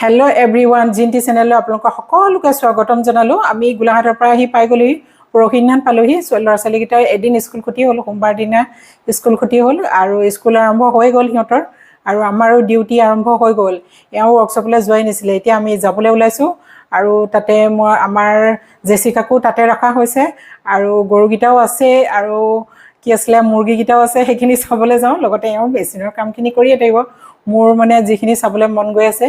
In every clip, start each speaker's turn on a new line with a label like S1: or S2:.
S1: Hello everyone, Jinti channel আপোনালোক সকলোকে স্বাগতম জনালো আমি গোলাঘাটৰ পৰা আহি পাই গলি পৰহিনহান পালোহি ল'ৰা ছোৱালীকেইটা এদিন স্কুল খতি হ'ল সোমবাৰ দিনা স্কুল খতি হ'ল আৰু স্কুল আৰম্ভ হৈ গ'ল সিহঁতৰ আৰু আমাৰো ডিউটি আৰম্ভ হৈ গ'ল এওঁ ৱৰ্কশ্বপলৈ যোৱাই নিছিলে এতিয়া আমি যাবলৈ ওলাইছো আৰু তাতে মই আমাৰ জেচিকাকো তাতে ৰাখা হৈছে আৰু গৰুগিটাও আছে আৰু কি আসলে মুৰ্গীগিটাও আছে সেইখিনি চাবলৈ যাওঁ লগতে এওঁ বেছিনৰ কামখিনি কৰিয়ে থাকিব মোৰ মানে যিখিনি চাবলৈ মন গৈ আছে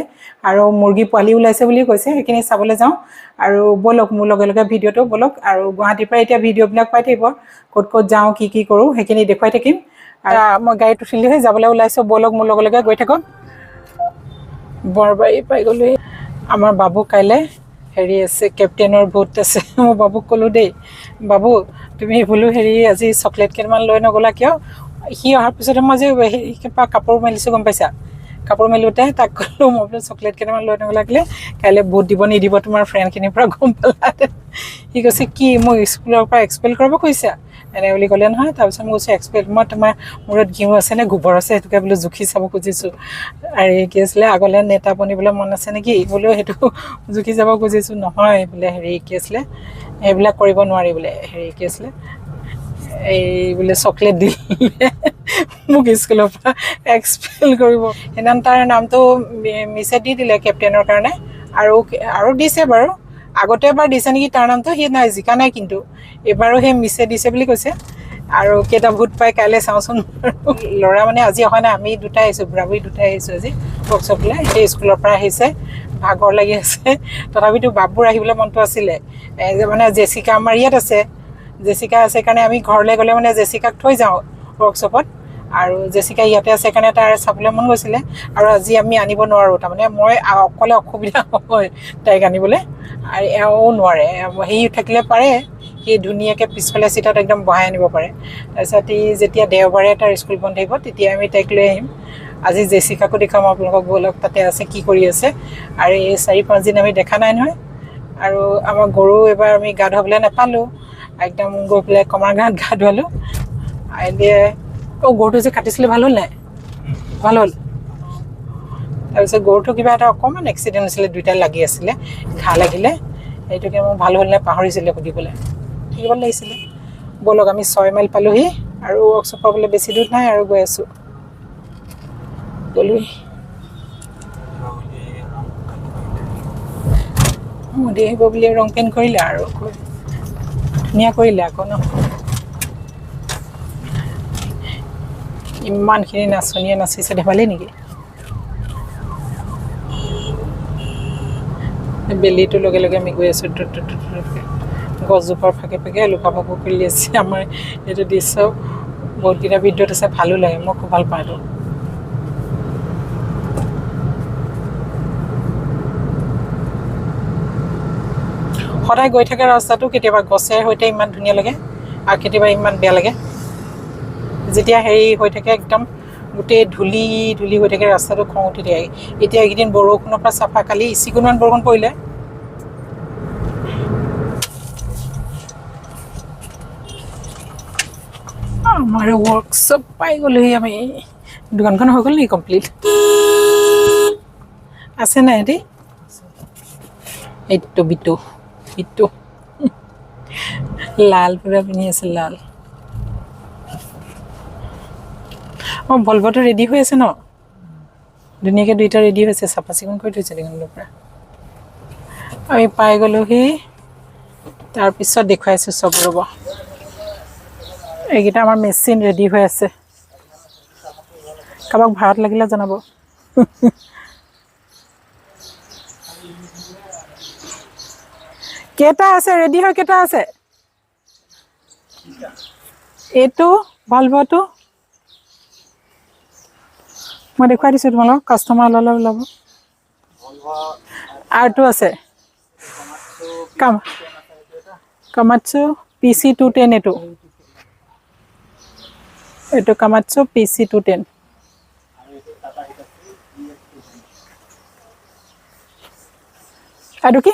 S1: আৰু মুৰ্গী পোৱালি ওলাইছে বুলি কৈছে সেইখিনি চাবলৈ যাওঁ আৰু বলক মোৰ লগে লগে ভিডিঅটো বলক আৰু গুৱাহাটীৰ পৰা এতিয়া ভিডিঅ'বিলাক পাই থাকিব ক'ত ক'ত যাওঁ কি কৰোঁ সেইখিনি দেখুৱাই থাকিম আৰু মই গাড়ীত উঠিলেহে যাবলৈ ওলাইছোঁ বলক মোৰ লগে লগে গৈ থাকক বৰবাৰী পাই গ'লো আমাৰ বাবু কাইলৈ হেৰি আছে কেপ্টেইনৰ ভোট আছে মই বাবুক ক'লোঁ দেই বাবু তুমি বোলো হেৰি আজি চকলেট কেইটামান লৈ নগ'লা কিয় সি অহাৰ পিছতে মই যে হেৰি কাপোৰ মেলিছোঁ গম পাইছা কাপোৰ মেলোঁতে তাক ক'লোঁ মই বোলো চকলেট কেইটামান লৈ নগ'লাগিলে কাইলৈ ভোট দিব নিদিব তোমাৰ ফ্ৰেণ্ডখিনিৰ পৰা গম পালা সি কৈছে কি মোক স্কুলৰ পৰা এক্সপেল কৰিব কৈছা এনে বুলি ক'লে নহয় তাৰপিছত মই কৈছোঁ এক্সপেল মই তোমাৰ মূৰত ঘিউ আছে নে গোবৰ আছে সেইটোকে বোলো জুখি চাব খুজিছোঁ আৰু কি আছিলে আগলৈ নেতা বনিবলৈ মন আছে নেকি বোলো সেইটো জুখি যাব খুজিছোঁ নহয় বোলে হেৰি কি আছিলে এইবিলাক কৰিব নোৱাৰি বোলে হেৰি কি আছিলে এই বোলে চকলেট দিলে মোক স্কুলৰ পৰা এক্সপেল কৰিব সেইদিনা তাৰ নামটো মিছে দি দিলে কেপ্টেইনৰ কাৰণে আৰু দিছে বাৰু আগতে এবাৰ দিছে নেকি তাৰ নামটো সি নাই জিকা নাই কিন্তু এবাৰো সেই মিছে দিছে বুলি কৈছে আৰু কেইটা ভোট পাই কাইলৈ চাওঁচোন ল'ৰা মানে আজি অহা নাই আমি দুটাই আহিছোঁ বুঢ়াবুঢ়ী দুটাই আহিছোঁ আজি ৱৰ্কশ্বপলৈ সেই স্কুলৰ পৰা আহিছে ভাগৰ লাগি আছে তথাপিতো বাবুৰ আহিবলৈ মনটো আছিলে মানে জেচিকা আমাৰ ইয়াত আছে জেচিকা আছে কাৰণে আমি ঘৰলৈ গ'লে মানে জেচিকাক থৈ যাওঁ ৱৰ্কশ্বপত আৰু জেচিকা ইয়াতে আছে কাৰণে তাৰ চাবলৈ মন গৈছিলে আৰু আজি আমি আনিব নোৱাৰোঁ তাৰমানে মই অকলে অসুবিধা হয় তাইক আনিবলৈ আৰু এওঁ নোৱাৰে সি থাকিলে পাৰে সি ধুনীয়াকৈ পিছফালে চিটত একদম বহাই আনিব পাৰে তাৰপিছত সি যেতিয়া দেওবাৰে তাৰ স্কুল বন্ধ থাকিব তেতিয়া আমি তাইক লৈ আহিম আজি জেচিকাকো দেখাম আপোনালোকক বলক তাতে আছে কি কৰি আছে আৰু এই 4-5 দিন আমি দেখা নাই নহয় আৰু আমাৰ গৰু এবাৰ আমি গা ধুৱাবলৈ নাপালোঁ একদম গৈ পেলাই কমাৰ গাঁৱত গা ধুৱালোঁ এতিয়া গৰুটো যে কাটিছিলে ভাল হ'ল নাই ভাল হ'ল তাৰপিছত গৰুটো কিবা এটা অকণমান এক্সিডেণ্ট হৈছিলে দুইটা লাগি আছিলে ঘাঁ লাগিলে সেইটোকে মই ভাল হ'ল নাই পাহৰিছিলে সুধিবলৈ থাকিব লাগিছিলে ব'লক আমি 6 মাইল পালোঁহি আৰু ৱৰ্কশ্বপ পাবলৈ বেছি দূৰ নাই আৰু গৈ আছোঁ গ'লোহি মোদী আহিব বুলি ৰং পেইণ্ট কৰিলে আৰু ধুনীয়া কৰিলে আকৌ ন ইমানখিনি নাচনীয়ে নাচিছে ধেমালি নেকি বেলিটোৰ লগে লগে আমি গৈ আছোঁ গছজোপাৰ ফাকে ফাকে লুকা ভাকু কৰি আছে আমাৰ এইটো দৃশ্য বহুতকেইটা ভিডিঅ'ত আছে ভালো লাগে মই খুব ভাল পাওঁ এইটো সদায় গৈ থকা ৰাস্তাটো কেতিয়াবা গছৰ সৈতে ইমান ধুনীয়া লাগে আৰু কেতিয়াবা ইমান বেয়া লাগে যেতিয়া হেৰি হৈ থাকে একদম গোটেই ধূলি হৈ থাকে ৰাস্তাটো খং উঠি থাকে এতিয়া এইকেইদিন বৰষুণৰ পৰা চাফা কালি ইচিকুণমান বৰষুণ পৰিলে আমাৰ ৱৰ্কশ্বপ পাই গ'লোহি আমি দোকানখন হৈ গ'ল নেকি কমপ্লিট আছে নাই এটি এইটো বিটু লাল পুৰা পিন্ধি আছে লাল অঁ ভলভটো ৰেডি হৈ আছে ন ধুনীয়াকৈ দুইটা ৰেডি হৈছে চাফা চিকুণ কৰি থৈছে দোকানৰ পৰা আমি পাই গ'লোহি তাৰপিছত দেখুৱাইছোঁ চব ৰ'ব এইকেইটা আমাৰ মেচিন ৰেডি হৈ আছে কাৰোবাক ভাড়াত লাগিলে জনাব কেইটা আছে ৰেডি হৈ কেইটা আছে এইটো ভলভটো মই দেখুৱাই দিছোঁ তোমালোকক কাষ্টমাৰ ওলাব আৰটো আছে কামাটছু PC 210 এইটো কামাটছু PC 210 আৰু কি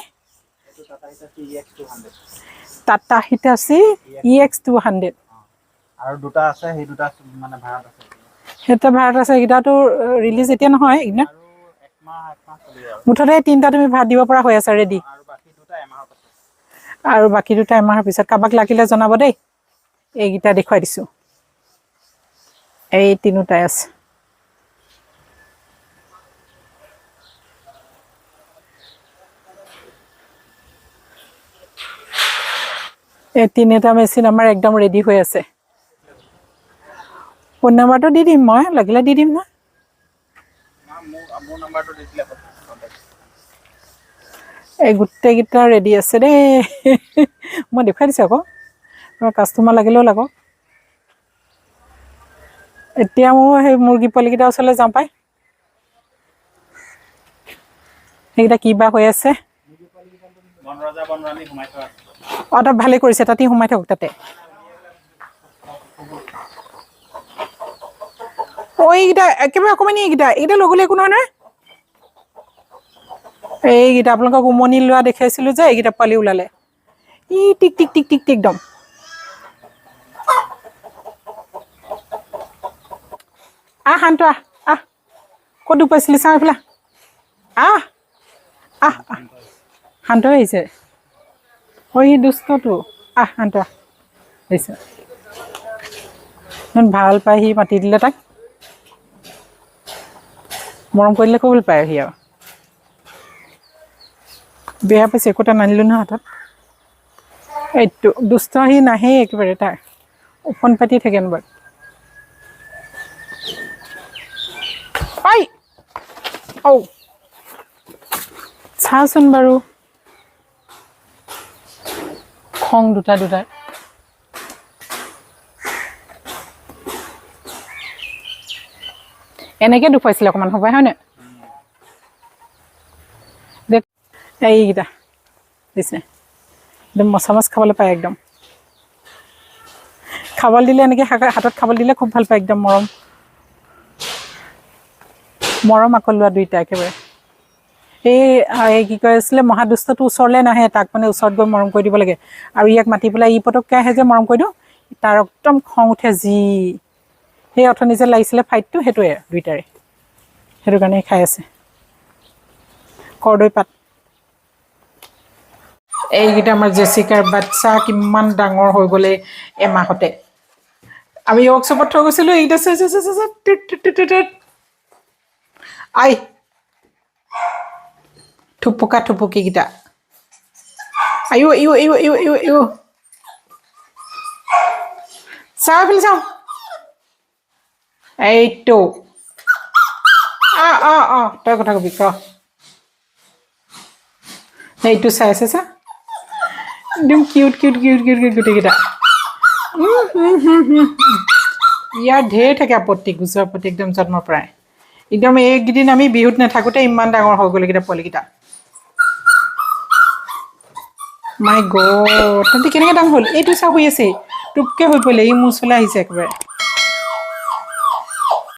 S1: টাটা হিটাচি EX200
S2: আৰু দুটা আছে সেই দুটা মানে ভাড়াত আছে
S1: এটা ভাড়াত আছে এইটাটো ৰিলিজ এতিয়া নহয় এইদিনা মুঠতে 3টা তুমি ভাত দিব পৰা হৈ আছে ৰেডি আৰু বাকী দুটা এমাহৰ পিছত কাবাক লাগিলে জনাব দেই এইকেইটা দেখুৱাই দিছো এই তিনিটাই আছে এই তিনিটা মেচিন আমাৰ একদম ৰেডি হৈ আছে ফোন নাম্বাৰটো দি দিম মই লাগিলে দি দিম না এই গোটেইকেইটা ৰেডি আছে দেই মই দেখুৱাই দিছোঁ আকৌ তোমাৰ কাষ্টমাৰ লাগিলেও লাগক এতিয়া মোৰ সেই মুৰ্গী পোৱালিকেইটা ওচৰলৈ যাওঁ পাই সেইকেইটা কিবা হৈ আছে তাত ভালে কৰিছে তাতে সোমাই থাকক তাতে এইকেইটা একেবাৰে অকণমানি এইকেইটা লগলে একো নহয় নহয় এইকেইটা আপোনালোকক উমনি লোৱা দেখাইছিলোঁ যে এইকেইটা পোৱালি ওলালে ই টিক টিক টিক টিক টিক একদম শান্ত আহ ক'ত দুখ পাইছিলি চাওঁ এইফালে শান্ত আহিছে সি দুষ্টটো শান্ত আহিছে ভাল পাই সি মাতি দিলে তাক মৰম কৰিলে খুব ভাল পায় সি আৰু বেয়া পাইছে একোটা নানিলোঁ নহয় হাতত এইটো দুষ্ট সি নাহেই একেবাৰে তাৰ ওফোন পাতি থাকে বাৰু চাচোন বাৰু খং দুটা এনেকৈ দুখ পাইছিলে অকণমান সবাই হয়নে এইকেইটা দিছে একদম মচা মাছ খাবলৈ পায় একদম খাবলৈ দিলে এনেকৈ হাতত খাবলৈ দিলে খুব ভাল পায় একদম মৰম আকৌ লোৱা দুইটা একেবাৰে এই কি কৈ আছিলে মহাদুষ্টটো ওচৰলৈ নাহে তাক মানে ওচৰত গৈ মৰম কৰি দিব লাগে আৰু ইয়াক মাতি পেলাই পটককৈ আহে যে মৰম কৰি দিওঁ তাৰ একদম খং উঠে সেই অথনি যে লাগিছিলে ফাইটটো সেইটোৱে দুইটাৰে সেইটো কাৰণে খাই আছে কৰ্দৈ পাত এইকেইটা আমাৰ জেচিকাৰ বাচ্চা কিমান ডাঙৰ হৈ গ'লে এমাহতে আমি ৱৰ্কশ্বপত থৈ গৈছিলোঁ এইকেইটা থুপুকিকেইটা চাওঁ এইফালে চাওঁ এইটো তই কথা কবি ক এইটো চাই আছে চা একদম কিউট গোটেইকেইটা ইয়াৰ ঢেৰ থাকে আপত্তি গুজৰ আপত্তি একদম জন্মৰ পৰাই একদম এইকেইদিন আমি বিহুত নাথাকোঁতে ইমান ডাঙৰ হৈ গ'ল এইকেইটা পোৱালিকেইটা মাই গড তহঁতি কেনেকৈ ডাঙৰ হ'ল এইটো চা হৈ আছে টোপকৈ হৈ পৰিলে মোৰ ওচৰলৈ আহিছে একেবাৰে